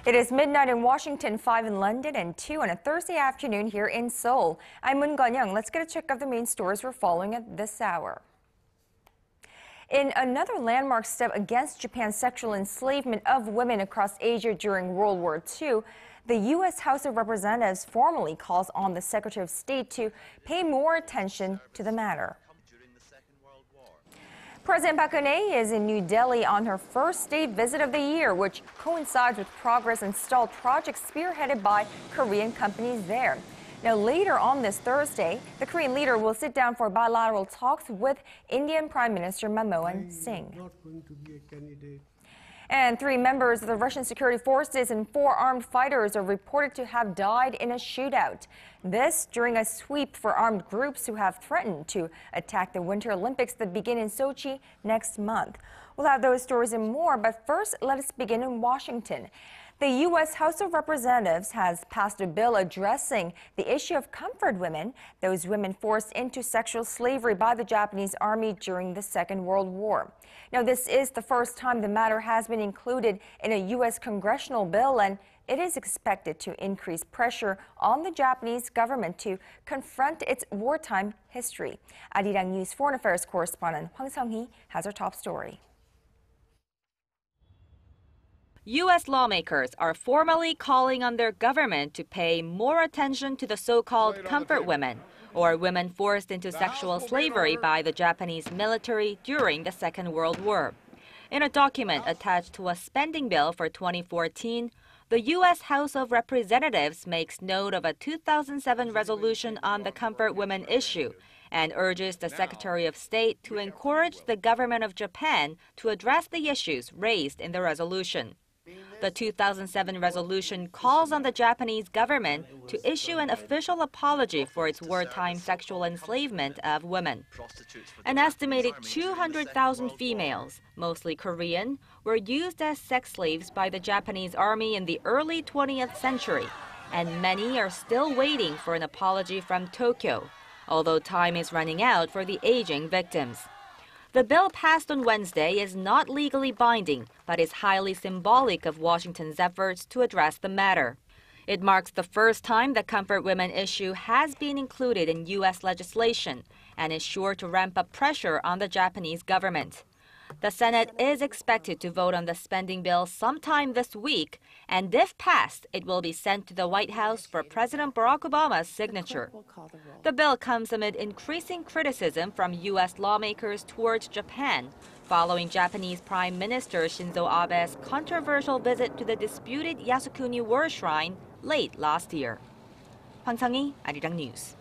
It is midnight in Washington, 5 in London, and 2 on a Thursday afternoon here in Seoul. I'm Moon Gun-young. Let's get a check of the main stories we're following at this hour. In another landmark step against Japan's sexual enslavement of women across Asia during World War II, the U.S. House of Representatives formally calls on the Secretary of State to pay more attention to the matter. President Park Geun-hye is in New Delhi on her first state visit of the year, which coincides with progress in stalled projects spearheaded by Korean companies there. Now, later on this Thursday, the Korean leader will sit down for bilateral talks with Indian Prime Minister Manmohan Singh. And 3 members of the Russian security forces and 4 armed fighters are reported to have died in a shootout. This during a sweep for armed groups who have threatened to attack the Winter Olympics that begin in Sochi next month. We'll have those stories and more, but first, let us begin in Washington. The U.S. House of Representatives has passed a bill addressing the issue of comfort women, those women forced into sexual slavery by the Japanese army during the Second World War. Now, this is the first time the matter has been included in a U.S. congressional bill, and it is expected to increase pressure on the Japanese government to confront its wartime history. ARIRANG News Foreign Affairs correspondent Hwang Sung-hee has our top story. U.S. lawmakers are formally calling on their government to pay more attention to the so-called comfort women, or women forced into sexual slavery by the Japanese military during the Second World War. In a document attached to a spending bill for 2014, the U.S. House of Representatives makes note of a 2007 resolution on the comfort women issue and urges the Secretary of State to encourage the government of Japan to address the issues raised in the resolution. The 2007 resolution calls on the Japanese government to issue an official apology for its wartime sexual enslavement of women. An estimated 200,000 females, mostly Korean, were used as sex slaves by the Japanese army in the early 20th century, and many are still waiting for an apology from Tokyo, although time is running out for the aging victims. The bill passed on Wednesday is not legally binding, but is highly symbolic of Washington's efforts to address the matter. It marks the first time the comfort women issue has been included in U.S. legislation and is sure to ramp up pressure on the Japanese government. The Senate is expected to vote on the spending bill sometime this week, and if passed, it will be sent to the White House for President Barack Obama's signature. The bill comes amid increasing criticism from U.S. lawmakers towards Japan, following Japanese Prime Minister Shinzo Abe's controversial visit to the disputed Yasukuni War Shrine late last year. Hwang Sung-hee, ARIRANG News.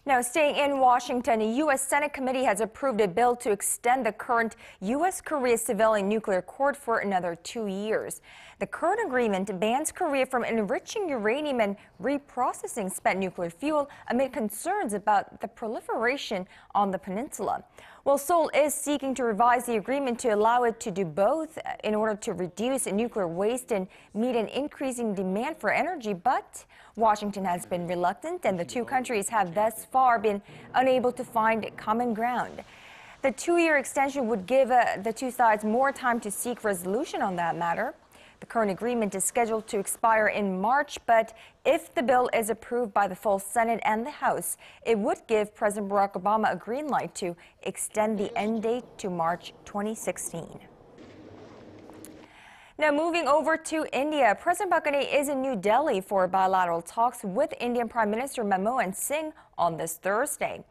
Now, staying in Washington, a U.S. Senate committee has approved a bill to extend the current U.S.-Korea civilian nuclear accord for another 2 years. The current agreement bans Korea from enriching uranium and reprocessing spent nuclear fuel amid concerns about the proliferation on the peninsula. Well, Seoul is seeking to revise the agreement to allow it to do both in order to reduce nuclear waste and meet an increasing demand for energy, but Washington has been reluctant, and the two countries have thus far been unable to find common ground. The 2-year extension would give the two sides more time to seek resolution on that matter. The current agreement is scheduled to expire in March, but if the bill is approved by the full Senate and the House, it would give President Barack Obama a green light to extend the end date to March 2016. Now, moving over to India, President Park Geun-hye is in New Delhi for bilateral talks with Indian Prime Minister Manmohan Singh on this Thursday.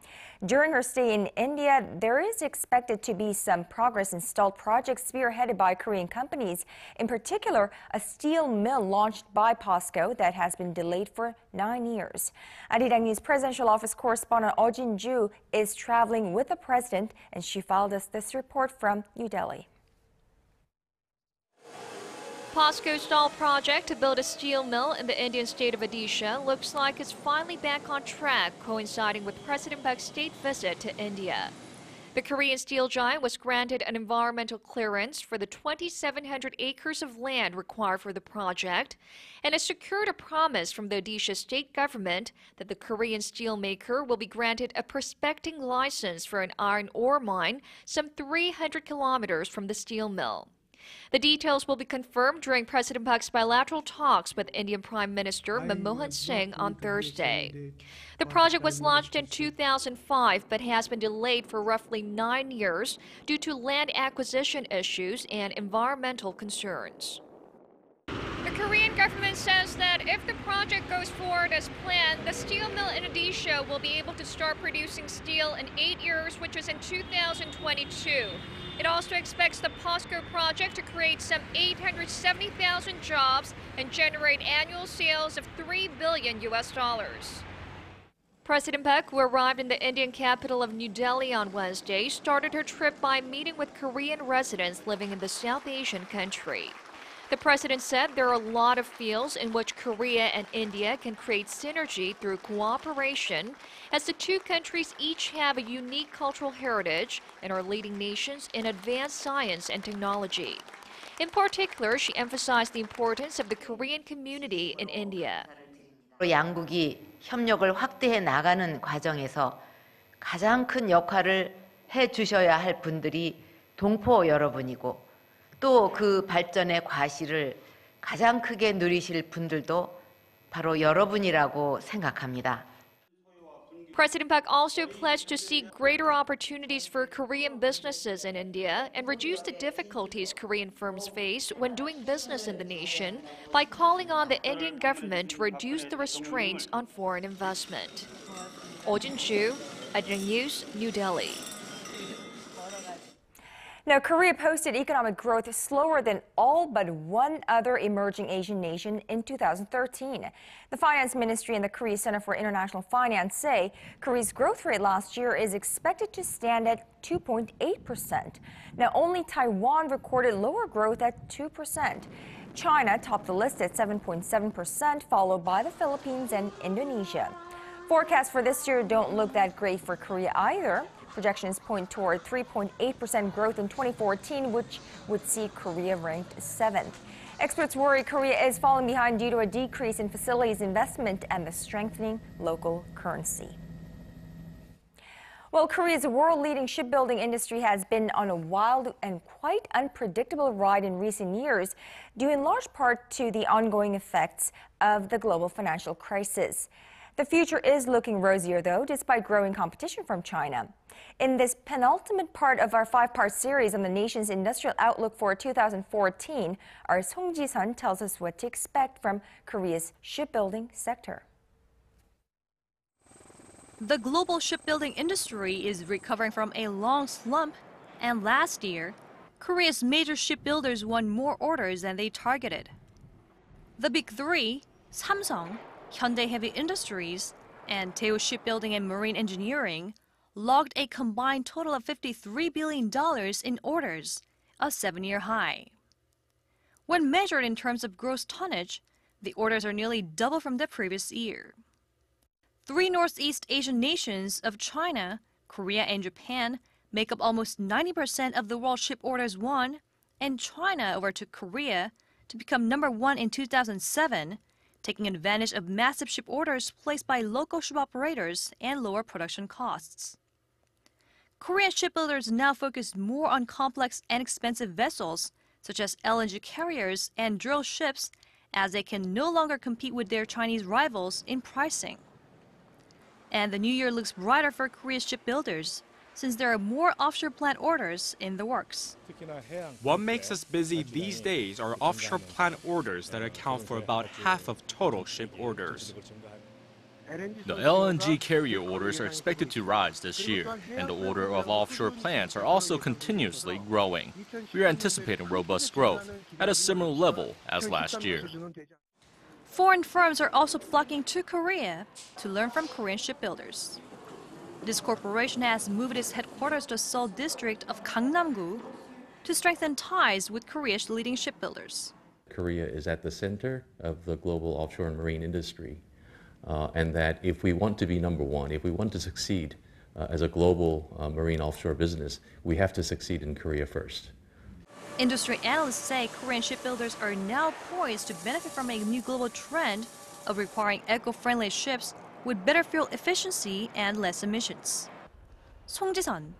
During her stay in India, there is expected to be some progress in stalled projects spearheaded by Korean companies, in particular a steel mill launched by Posco that has been delayed for 9 years. ARIRANG News Presidential Office correspondent Eoh Jin-joo is traveling with the president, and she filed us this report from New Delhi. Posco's stalled project to build a steel mill in the Indian state of Odisha looks like it's finally back on track, coinciding with President Park's state visit to India. The Korean steel giant was granted an environmental clearance for the 2,700 acres of land required for the project and has secured a promise from the Odisha state government that the Korean steelmaker will be granted a prospecting license for an iron ore mine some 300 kilometers from the steel mill. The details will be confirmed during President Park's bilateral talks with Indian Prime Minister Manmohan Singh on Thursday. The project was launched in 2005 but has been delayed for roughly 9 years due to land acquisition issues and environmental concerns. The Korean government says that if the project goes forward as planned, the steel mill in Odisha will be able to start producing steel in 8 years, which is in 2022. It also expects the Posco project to create some 870,000 jobs and generate annual sales of $3 billion. President Park, who arrived in the Indian capital of New Delhi on Wednesday, started her trip by meeting with Korean residents living in the South Asian country. The president said there are a lot of fields in which Korea and India can create synergy through cooperation, as the two countries each have a unique cultural heritage and are leading nations in advanced science and technology. In particular, she emphasized the importance of the Korean community in India. 양국이 협력을 확대해 나가는 과정에서 가장 큰 역할을 해 주셔야 할 분들이 동포 여러분이고 또 그 발전의 과실을 가장 크게 누리실 분들도 바로 여러분이라고 생각합니다. President Park also pledged to seek greater opportunities for Korean businesses in India and reduce the difficulties Korean firms face when doing business in the nation by calling on the Indian government to reduce the restraints on foreign investment. Eoh Jin-joo, ARIRANG News, New Delhi. Now, Korea posted economic growth slower than all but one other emerging Asian nation in 2013. The Finance Ministry and the Korea Center for International Finance say Korea's growth rate last year is expected to stand at 2.8%. Now, only Taiwan recorded lower growth at 2%. China topped the list at 7.7%, followed by the Philippines and Indonesia. Forecasts for this year don't look that great for Korea either. Projections point toward 3.8% growth in 2014, which would see Korea ranked 7th. Experts worry Korea is falling behind due to a decrease in facilities investment and the strengthening local currency. Well, Korea's world-leading shipbuilding industry has been on a wild and quite unpredictable ride in recent years, due in large part to the ongoing effects of the global financial crisis. The future is looking rosier, though, despite growing competition from China. In this penultimate part of our 5-part series on the nation's industrial outlook for 2014, our Song Ji-sun tells us what to expect from Korea's shipbuilding sector. The global shipbuilding industry is recovering from a long slump, and last year, Korea's major shipbuilders won more orders than they targeted. The big three, Samsung, Hyundai Heavy Industries, and Daewoo Shipbuilding and Marine Engineering, logged a combined total of $53 billion in orders, a 7-year high. When measured in terms of gross tonnage, the orders are nearly double from the previous year. 3 Northeast Asian nations of China, Korea, and Japan make up almost 90% of the world ship orders won, and China overtook Korea to become number 1 in 2007, taking advantage of massive ship orders placed by local ship operators and lower production costs. Korean shipbuilders now focus more on complex and expensive vessels, such as LNG carriers and drill ships, as they can no longer compete with their Chinese rivals in pricing. And the new year looks brighter for Korea's shipbuilders, since there are more offshore plant orders in the works. What makes us busy these days are offshore plant orders that account for about half of total ship orders. The LNG carrier orders are expected to rise this year, and the order of offshore plants are also continuously growing. We are anticipating robust growth at a similar level as last year. Foreign firms are also flocking to Korea to learn from Korean shipbuilders. This corporation has moved its headquarters to Seoul district of Gangnam-gu to strengthen ties with Korea's leading shipbuilders. Korea is at the center of the global offshore and marine industry, and that if we want to be number 1, if we want to succeed as a global marine offshore business, we have to succeed in Korea first. Industry analysts say Korean shipbuilders are now poised to benefit from a new global trend of requiring eco-friendly ships with better fuel efficiency and less emissions. Song Ji-sun,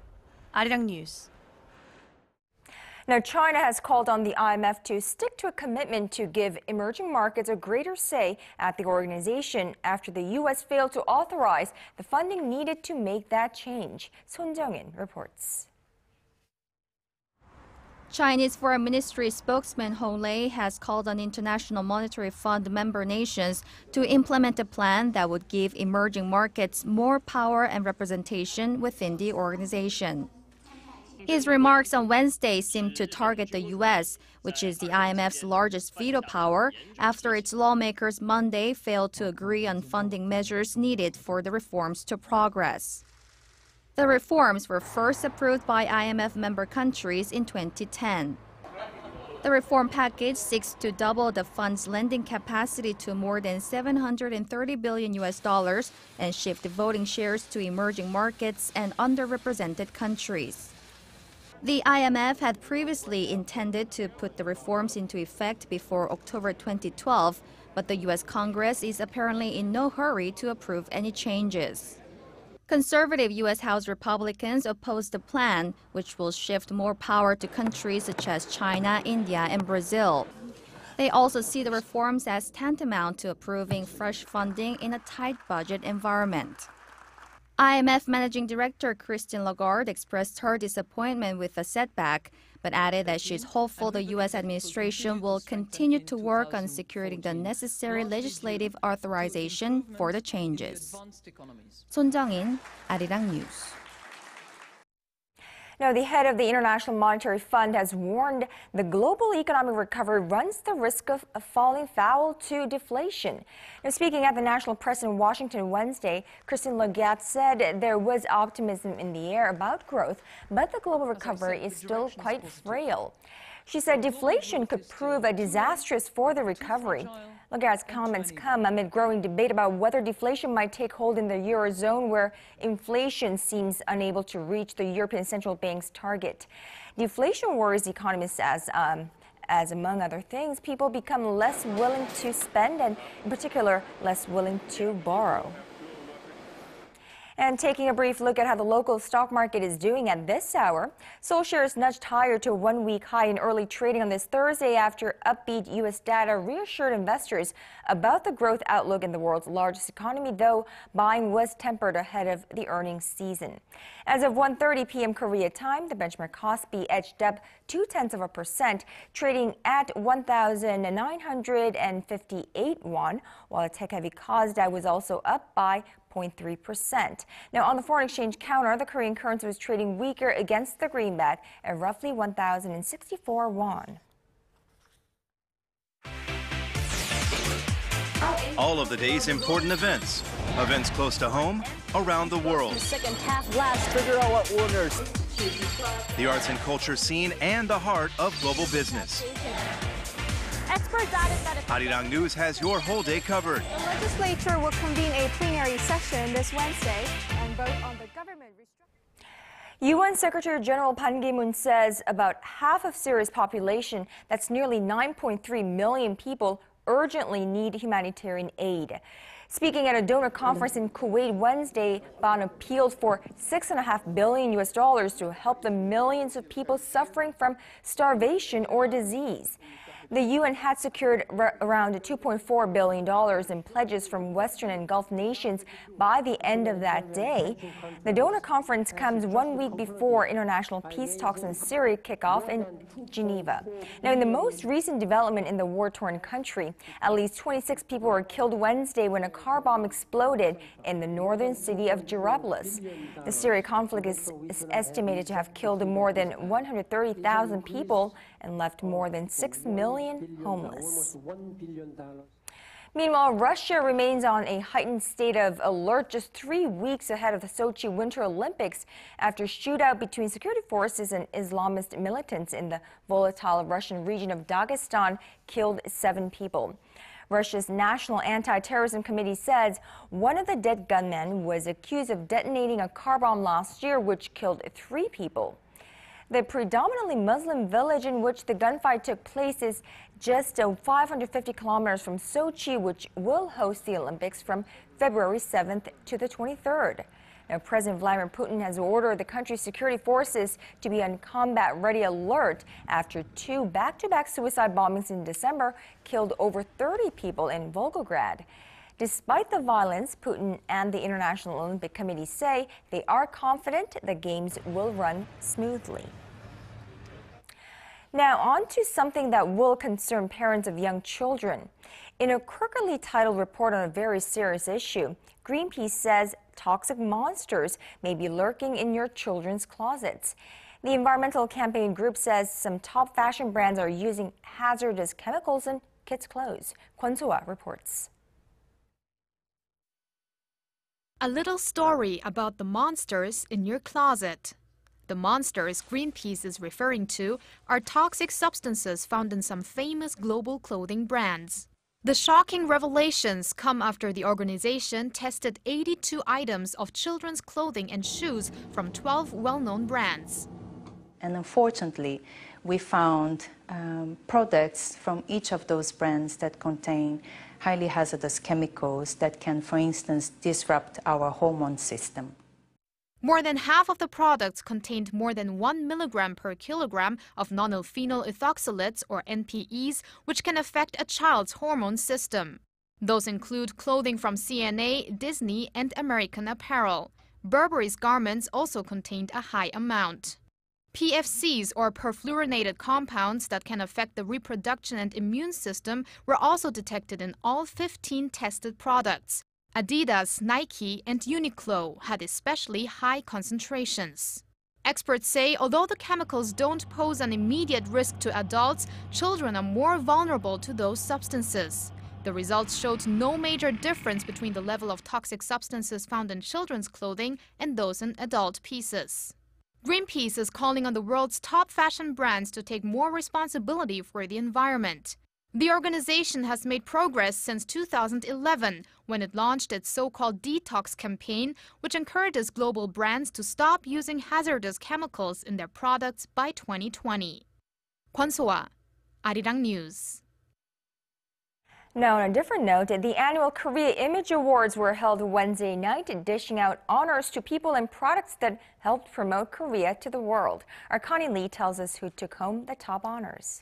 ARIRANG News. Now, China has called on the IMF to stick to a commitment to give emerging markets a greater say at the organization after the U.S. failed to authorize the funding needed to make that change. Son Jung-in reports. Chinese Foreign Ministry spokesman Hong Lei has called on International Monetary Fund member nations to implement a plan that would give emerging markets more power and representation within the organization. His remarks on Wednesday seem to target the U.S., which is the IMF's largest veto power, after its lawmakers Monday failed to agree on funding measures needed for the reforms to progress. The reforms were first approved by IMF member countries in 2010. The reform package seeks to double the fund's lending capacity to more than $730 billion and shift voting shares to emerging markets and underrepresented countries. The IMF had previously intended to put the reforms into effect before October 2012, but the U.S. Congress is apparently in no hurry to approve any changes. Conservative U.S. House Republicans oppose the plan, which will shift more power to countries such as China, India, and Brazil. They also see the reforms as tantamount to approving fresh funding in a tight budget environment. IMF Managing Director Christine Lagarde expressed her disappointment with the setback, but added that she's hopeful the U.S. administration will continue to work on securing the necessary legislative authorization for the changes. Son Jung-in, ARIRANG News. Now, the head of the International Monetary Fund has warned the global economic recovery runs the risk of falling foul to deflation. Now, speaking at the National Press in Washington Wednesday, Christine Lagarde said there was optimism in the air about growth, but the global recovery is still quite frail. She said deflation could prove disastrous for the recovery. Lagarde's comments come amid growing debate about whether deflation might take hold in the Eurozone, where inflation seems unable to reach the European Central Bank's target. Deflation worries economists as among other things, people become less willing to spend and, in particular, less willing to borrow. And taking a brief look at how the local stock market is doing at this hour, Seoul shares nudged higher to a one-week high in early trading on this Thursday after upbeat U.S. data reassured investors about the growth outlook in the world's largest economy, though buying was tempered ahead of the earnings season. As of 1:30 p.m. Korea time, the benchmark Kospi edged up 0.2%, trading at 1,958 won, while a tech-heavy Kosdaq was also up by 0.3%. Now, on the foreign exchange counter, the Korean currency was trading weaker against the greenback at roughly 1,064 won. All of the day's important events. Events close to home, around the world. Second half last, figure out what winners. The arts and culture scene and the heart of global business. Experts added that if ARIRANG News has your whole day covered. the legislature will convene a plenary session this Wednesday and vote on the government restructuring. UN Secretary General Park Geun-hye says about half of Syria's population, that's nearly 9.3 million people, urgently need humanitarian aid. Speaking at a donor conference in Kuwait Wednesday, Ban appealed for $6.5 billion to help the millions of people suffering from starvation or disease. The UN had secured around $2.4 billion in pledges from Western and Gulf nations by the end of that day. The donor conference comes 1 week before international peace talks in Syria kick off in Geneva. Now, in the most recent development in the war-torn country, at least 26 people were killed Wednesday when a car bomb exploded in the northern city of Jarablus. The Syria conflict is estimated to have killed more than 130,000 people and left more than 6 million homeless. Meanwhile, Russia remains on a heightened state of alert just 3 weeks ahead of the Sochi Winter Olympics after a shootout between security forces and Islamist militants in the volatile Russian region of Dagestan killed 7 people. Russia's National Anti-Terrorism Committee says one of the dead gunmen was accused of detonating a car bomb last year, which killed 3 people. The predominantly Muslim village in which the gunfight took place is just 550 kilometers from Sochi, which will host the Olympics from February 7th to the 23rd. Now, President Vladimir Putin has ordered the country's security forces to be on combat-ready alert after two back-to-back suicide bombings in December killed over 30 people in Volgograd. Despite the violence, Putin and the International Olympic Committee say they are confident the games will run smoothly. Now, on to something that will concern parents of young children. In a crookedly titled report on a very serious issue, Greenpeace says toxic monsters may be lurking in your children's closets. The environmental campaign group says some top fashion brands are using hazardous chemicals in kids' clothes. Kwon So-ah reports. A little story about the monsters in your closet. The monsters Greenpeace is referring to are toxic substances found in some famous global clothing brands. The shocking revelations come after the organization tested 82 items of children's clothing and shoes from 12 well-known brands. And unfortunately, we found products from each of those brands that contain highly hazardous chemicals that can, for instance, disrupt our hormone system. More than half of the products contained more than 1 milligram per kilogram of nonylphenol ethoxylates, or NPEs, which can affect a child's hormone system. Those include clothing from CNA, Disney, and American Apparel. Burberry's garments also contained a high amount. PFCs, or perfluorinated compounds that can affect the reproduction and immune system, were also detected in all 15 tested products. Adidas, Nike, and Uniqlo had especially high concentrations. Experts say although the chemicals don't pose an immediate risk to adults, children are more vulnerable to those substances. The results showed no major difference between the level of toxic substances found in children's clothing and those in adult pieces. Greenpeace is calling on the world's top fashion brands to take more responsibility for the environment. The organization has made progress since 2011, when it launched its so-called detox campaign, which encourages global brands to stop using hazardous chemicals in their products by 2020. Kwon So-ah, ARIRANG News. Now, on a different note, the annual Korea Image Awards were held Wednesday night, dishing out honors to people and products that helped promote Korea to the world. Our Connie Lee tells us who took home the top honors.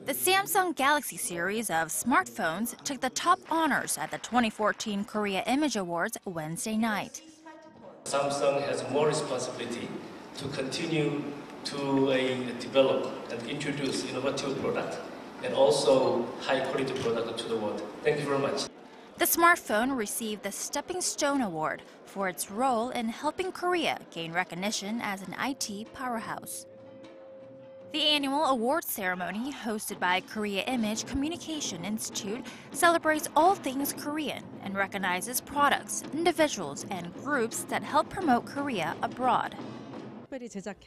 The Samsung Galaxy series of smartphones took the top honors at the 2014 Korea Image Awards Wednesday night. Samsung has more responsibility to continue to develop and introduce innovative products and also high-quality products to the world. Thank you very much. The smartphone received the Stepping Stone Award for its role in helping Korea gain recognition as an IT powerhouse. The annual awards ceremony, hosted by Korea Image Communication Institute, celebrates all things Korean and recognizes products, individuals, and groups that help promote Korea abroad.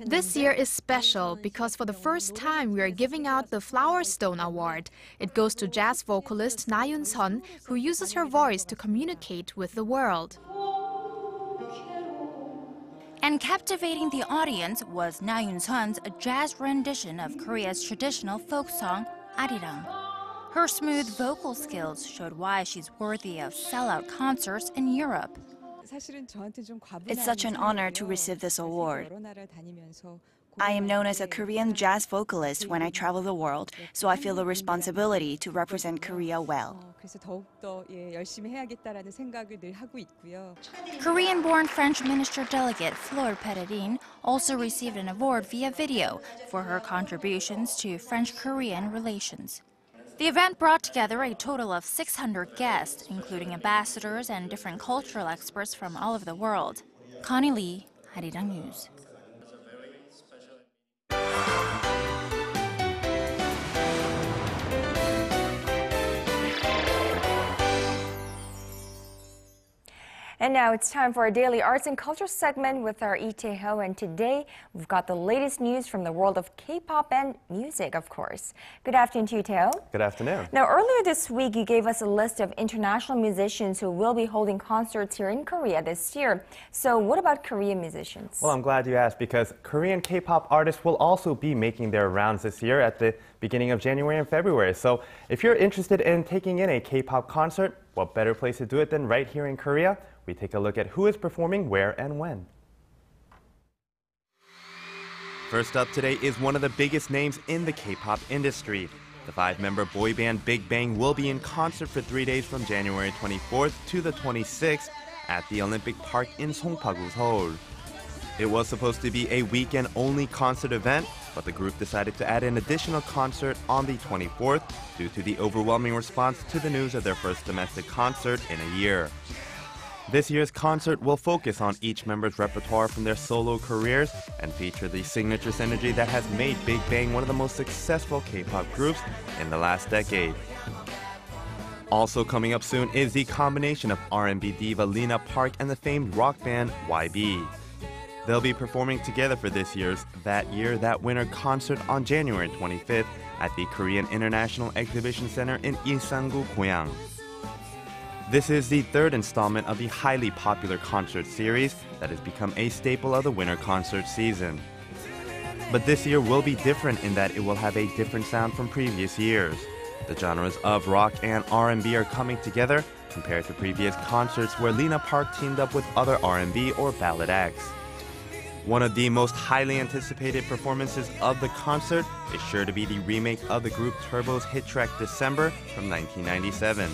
This year is special because for the first time we are giving out the Flower Stone Award. It goes to jazz vocalist Na Yoon-sun, who uses her voice to communicate with the world. And captivating the audience was Na Yoon-sun's jazz rendition of Korea's traditional folk song, ARIRANG. Her smooth vocal skills showed why she's worthy of sellout concerts in Europe. It's such an honor to receive this award. I am known as a Korean jazz vocalist when I travel the world, so I feel the responsibility to represent Korea well. Korean-born French minister delegate Fleur Peregrine also received an award via video for her contributions to French-Korean relations. The event brought together a total of 600 guests, including ambassadors and different cultural experts from all over the world. Connie Lee, ARIRANG News. And now it's time for our daily arts and culture segment with our Lee Tae-ho. And today we've got the latest news from the world of K-pop and music, of course. Good afternoon to you, Tae-ho. Good afternoon. Now, earlier this week, you gave us a list of international musicians who will be holding concerts here in Korea this year. So what about Korean musicians? Well, I'm glad you asked because Korean K-pop artists will also be making their rounds this year at the beginning of January and February. So if you're interested in taking in a K-pop concert, what better place to do it than right here in Korea? we take a look at who is performing where and when. First up today is one of the biggest names in the K-pop industry. The 5-member boy band Big Bang will be in concert for 3 days from January 24th to the 26th at the Olympic Park in Songpa-gu, Seoul. It was supposed to be a weekend-only concert event, but the group decided to add an additional concert on the 24th due to the overwhelming response to the news of their first domestic concert in a year. This year's concert will focus on each member's repertoire from their solo careers and feature the signature synergy that has made Big Bang one of the most successful K-pop groups in the last decade. Also coming up soon is the combination of R&B diva Lena Park and the famed rock band YB. They'll be performing together for this year's That Year, That Winter concert on January 25th at the Korean International Exhibition Center in Ilsangu, Goyang. This is the third installment of the highly popular concert series that has become a staple of the winter concert season. But this year will be different in that it will have a different sound from previous years. The genres of rock and R&B are coming together compared to previous concerts where Lena Park teamed up with other R&B or ballad acts. One of the most highly anticipated performances of the concert is sure to be the remake of the group Turbo's hit track December from 1997.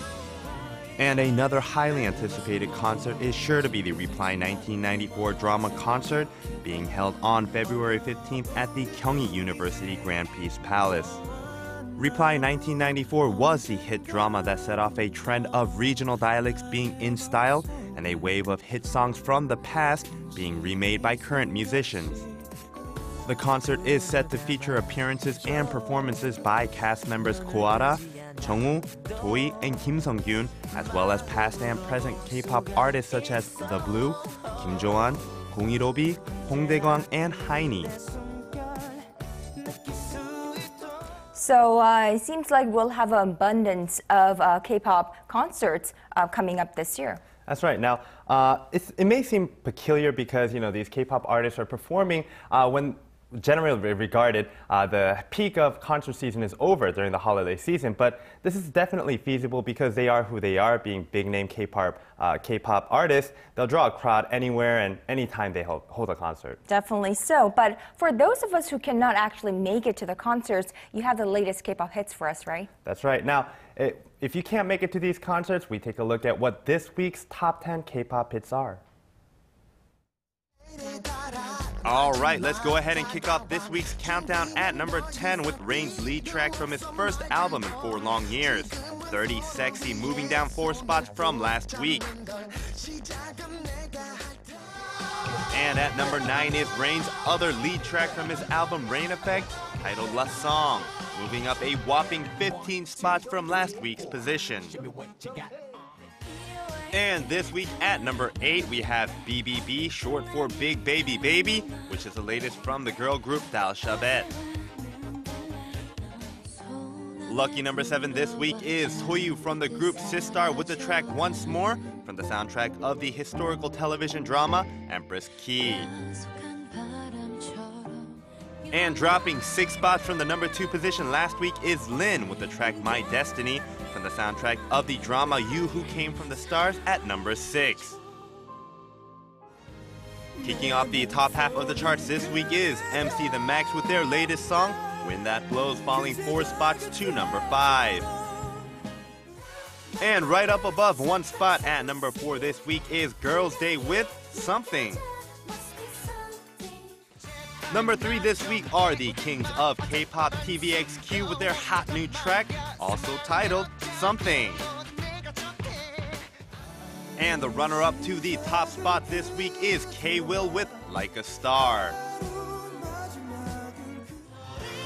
And another highly anticipated concert is sure to be the Reply 1994 drama concert being held on February 15th at the Kyunghee University Grand Peace Palace. Reply 1994 was the hit drama that set off a trend of regional dialects being in style and a wave of hit songs from the past being remade by current musicians. The concert is set to feature appearances and performances by cast members Koara, Jungwoo, Doi, and Kim Sung-gyun, as well as past and present K-pop artists such as The Blue, Kim Jo-an, Gong Il-robi, Hong Dae-kwang, and Haini. So it seems like we'll have an abundance of K-pop concerts coming up this year. That's right. Now, it may seem peculiar because, these K-pop artists are performing when generally regarded the peak of concert season is over during the holiday season, but this is definitely feasible because they are who they are, being big-name K-pop artists. They'll draw a crowd anywhere and anytime they hold a concert. Definitely so. But for those of us who cannot actually make it to the concerts, you have the latest K-pop hits for us, right? That's right. Now, if you can't make it to these concerts, we take a look at what this week's top 10 K-pop hits are. All right, let's go ahead and kick off this week's countdown at number 10 with Rain's lead track from his first album in 4 long years, 30 Sexy, moving down 4 spots from last week. And at number 9 is Rain's other lead track from his album Rain Effect, titled La Song, moving up a whopping 15 spots from last week's position. And this week at number 8, we have BBB, short for Big Baby Baby, which is the latest from the girl group Dal Shabet. Lucky number 7 this week is Soyu from the group Sistar with the track Once More from the soundtrack of the historical television drama Empress Ki. And dropping 6 spots from the number 2 position last week is Lin with the track My Destiny from the soundtrack of the drama You Who Came From the Stars at number 6. Kicking off the top half of the charts this week is MC The Max with their latest song, Wind That Blows, falling 4 spots to number 5. And right up above 1 spot at number 4 this week is Girls' Day with Something. Number 3 this week are the kings of K-pop TVXQ with their hot new track, also titled Something. And the runner-up to the top spot this week is K-Will with Like a Star.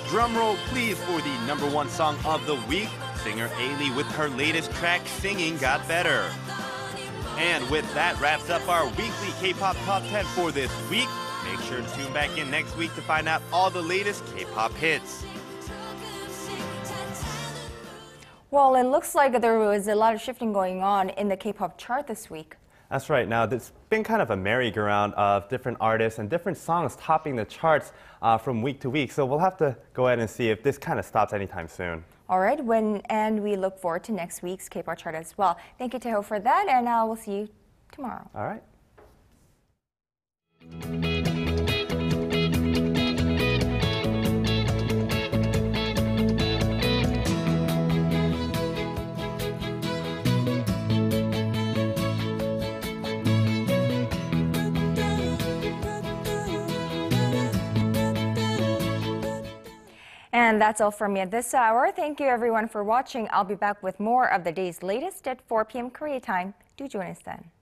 Drumroll please for the number 1 song of the week, singer Ailey with her latest track, Singing Got Better. And with that wraps up our weekly K-pop Top 10 for this week. Make sure to tune back in next week to find out all the latest K-pop hits. Well, it looks like there was a lot of shifting going on in the K-pop chart this week. That's right. Now, it's been kind of a merry-go-round of different artists and different songs topping the charts from week to week. So we'll have to go ahead and see if this kind of stops anytime soon. All right, and we look forward to next week's K-pop chart as well. Thank you, Taeho, for that, and we'll see you tomorrow. All right. And that's all from me at this hour. Thank you everyone for watching. I'll be back with more of the day's latest at 4 p.m. Korea time. Do join us then.